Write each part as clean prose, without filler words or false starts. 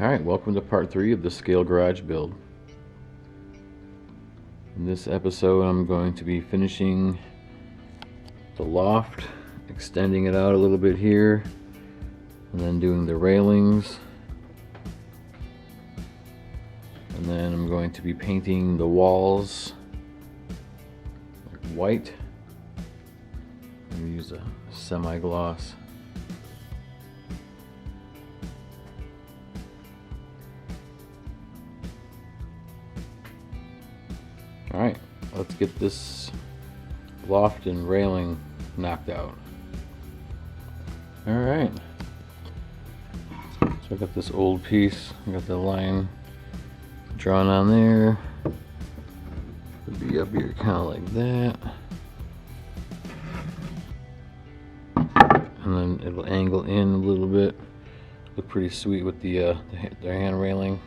Alright, welcome to part 3 of the scale garage build. In this episode I'm going to be finishing the loft, extending it out a little bit here, and then doing the railings. And then I'm going to be painting the walls white. I'm going to use a semi-gloss. Alright, let's get this loft and railing knocked out. Alright, so I got this old piece, I got the line drawn on there. It'll be up here kind of like that. And then it'll angle in a little bit. Look pretty sweet with the hand railing.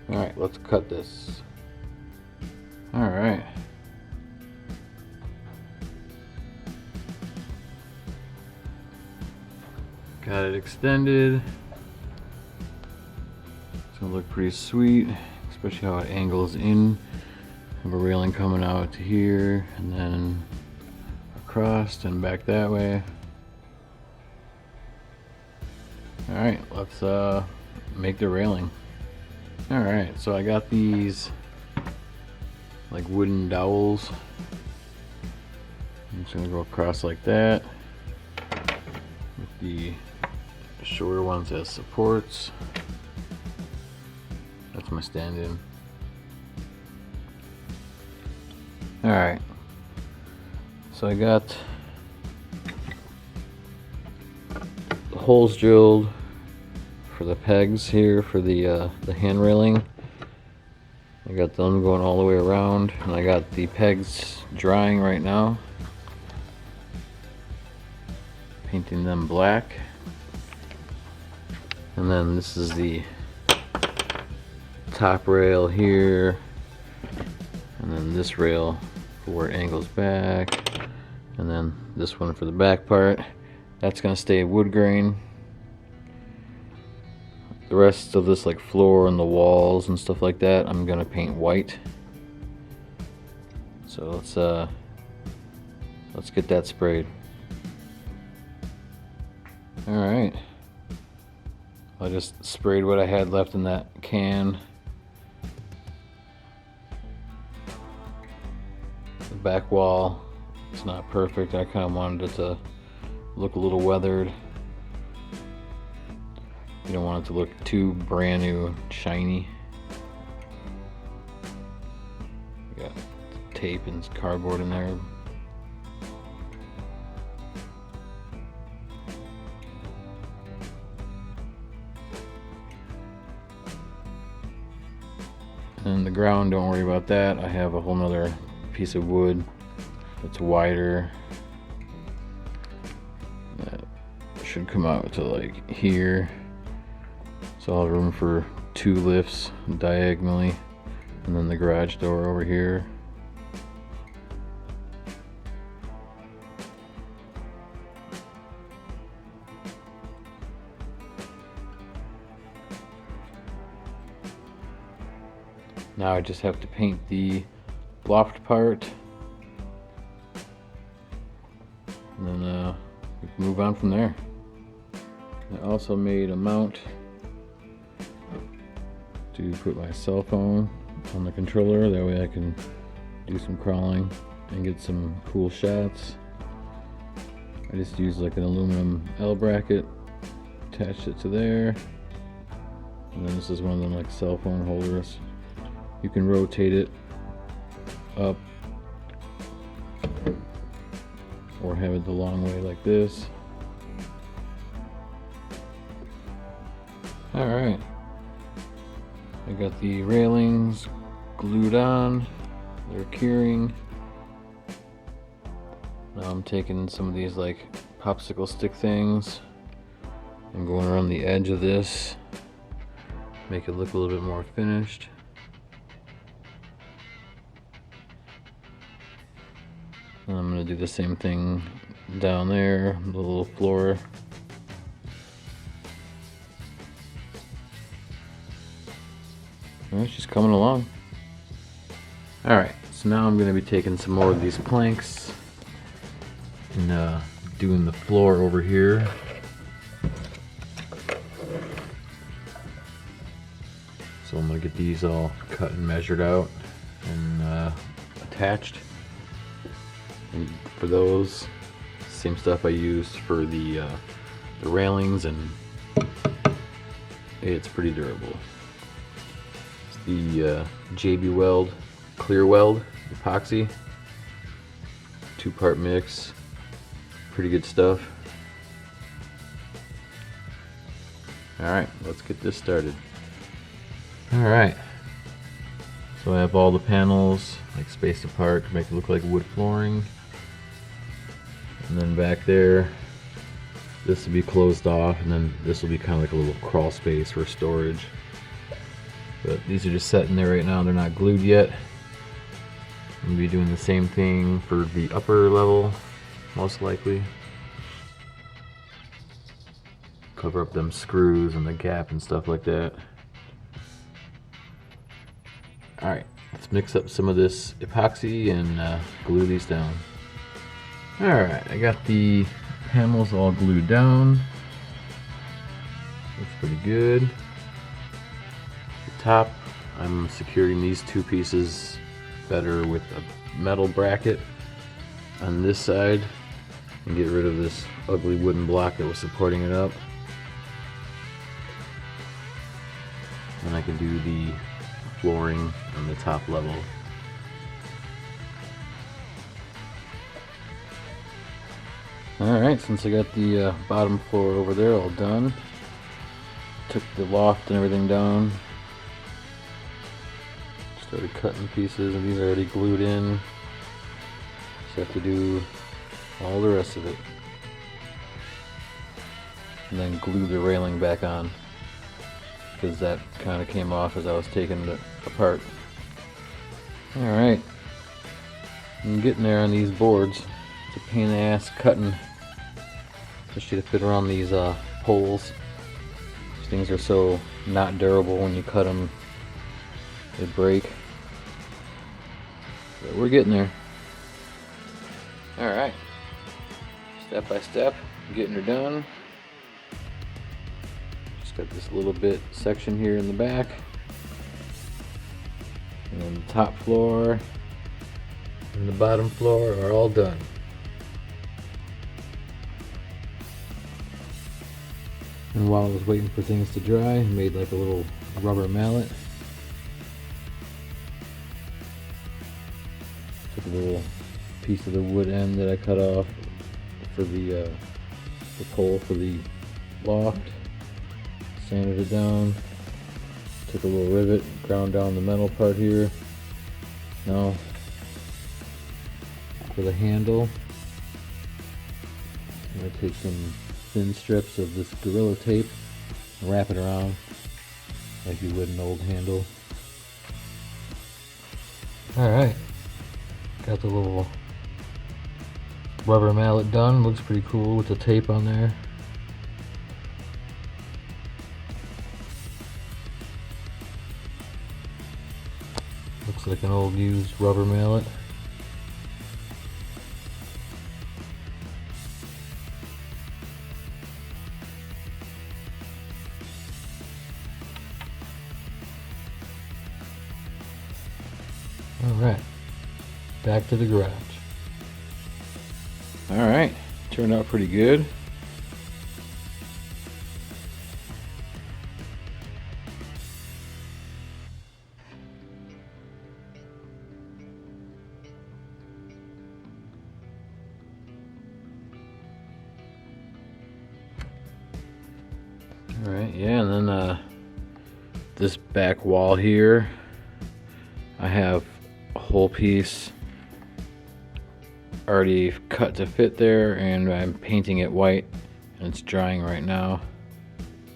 Alright, let's cut this. Alright. Got it extended. It's gonna look pretty sweet, especially how it angles in. Have a railing coming out to here and then across and back that way. Alright, let's make the railing. Alright, so I got these like wooden dowels. I'm just gonna go across like that with the shorter ones as supports. That's my stand-in. Alright, so I got the holes drilled for the pegs here for the hand railing. I got them going all the way around, and I got the pegs drying right now. Painting them black. And then this is the top rail here, and then this rail for where it angles back, and then this one for the back part. That's gonna stay wood grain. The rest of this, like floor and the walls and stuff like that, I'm gonna paint white. So let's get that sprayed. Alright, I just sprayed what I had left in that can. The back wall, it's not perfect. I kind of wanted it to look a little weathered. You don't want it to look too brand new, shiny. Got tape and cardboard in there. And the ground, don't worry about that. I have a whole nother piece of wood that's wider. That should come out to like here. So I'll have room for 2 lifts diagonally, and then the garage door over here. Now I just have to paint the loft part, and then we can move on from there. I also made a mount to put my cell phone on the controller, that way I can do some crawling and get some cool shots. I just used like an aluminum L bracket, attached it to there, and then this is one of them like cell phone holders. You can rotate it up or have it the long way like this. Alright, I got the railings glued on, they're curing. Now I'm taking some of these like popsicle stick things and going around the edge of this, make it look a little bit more finished. And I'm going to do the same thing down there, the little floor. Well, she's coming along. Alright, so now I'm going to be taking some more of these planks and doing the floor over here. So I'm going to get these all cut and measured out and attached. And for those, same stuff I used for the railings, and it's pretty durable. It's the JB Weld Clear Weld epoxy, 2-part mix, pretty good stuff. Alright, let's get this started. Alright, so I have all the panels like spaced apart to make it look like wood flooring. And then back there, this will be closed off, and then this will be kind of like a little crawl space for storage. But these are just sitting there right now, they're not glued yet. I'm going to be doing the same thing for the upper level, most likely. Cover up them screws and the gap and stuff like that. Alright, let's mix up some of this epoxy and glue these down. Alright, I got the panels all glued down. Looks pretty good. The top, I'm securing these two pieces better with a metal bracket on this side and get rid of this ugly wooden block that was supporting it up. And I can do the flooring on the top level. Alright, since I got the bottom floor over there all done, took the loft and everything down, started cutting pieces, and these are already glued in. Just have to do all the rest of it. And then glue the railing back on, because that kind of came off as I was taking it apart. Alright, I'm getting there on these boards. It's a pain in the ass cutting, especially to fit around these poles. These things are so not durable. When you cut them, they break. But we're getting there. Alright, step by step, getting her done. Just got this little bit section here in the back, and then the top floor and the bottom floor are all done. And while I was waiting for things to dry, I made like a little rubber mallet. Took a little piece of the wood end that I cut off for the pole for the loft, sanded it down, took a little rivet, ground down the metal part here. Now for the handle, I'm going to take some thin strips of this Gorilla tape and wrap it around like you would an old handle. Alright, got the little rubber mallet done. Looks pretty cool with the tape on there. Looks like an old used rubber mallet. Alright, back to the garage. Alright, turned out pretty good. Alright, yeah, and then this back wall here, I have a whole piece already cut to fit there, and I'm painting it white, and it's drying right now.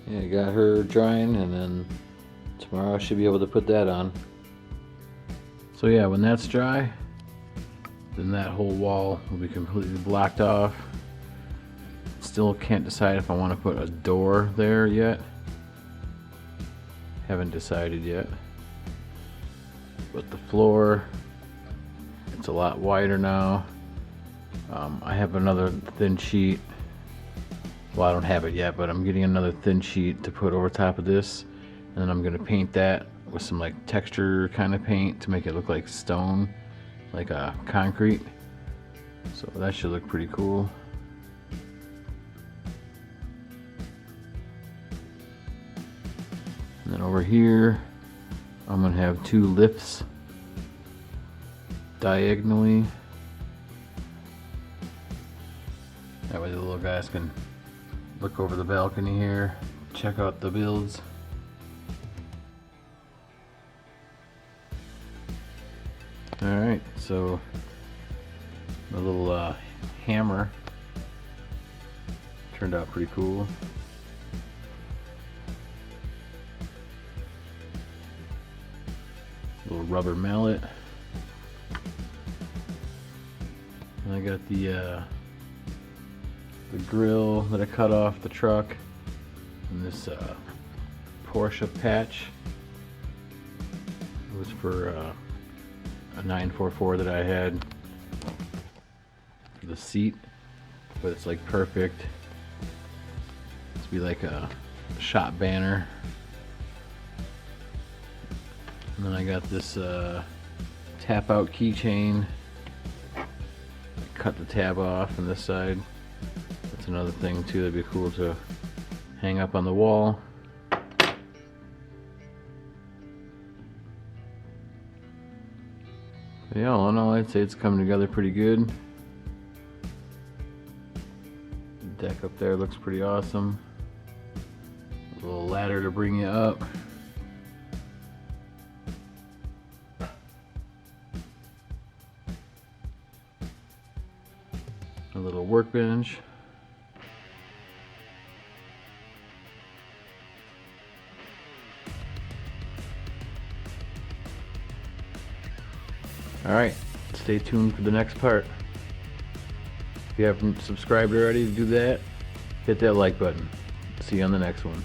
Yeah, I got her drying, and then tomorrow I should be able to put that on. So yeah, when that's dry, then that whole wall will be completely blocked off. Still can't decide if I want to put a door there yet. Haven't decided yet. But the floor, it's a lot wider now. I have another thin sheet. Well, I don't have it yet, but I'm getting another thin sheet to put over top of this, and then I'm gonna paint that with some like texture kind of paint to make it look like stone, like concrete. So that should look pretty cool. And then over here, I'm gonna have 2 lifts diagonally. That way the little guys can look over the balcony here, check out the builds. Alright, so the little hammer turned out pretty cool. Little rubber mallet. And I got the grill that I cut off the truck, and this Porsche patch. It was for a 944 that I had for the seat, but it's like perfect. It's be like a shop banner. And then I got this tap out keychain. Cut the tab off on this side. That's another thing too that'd be cool to hang up on the wall. But yeah, all in all, I'd say it's coming together pretty good. The deck up there looks pretty awesome. A little ladder to bring you up. A little workbench. Alright, stay tuned for the next part. If you haven't subscribed already, do that. Hit that like button. See you on the next one.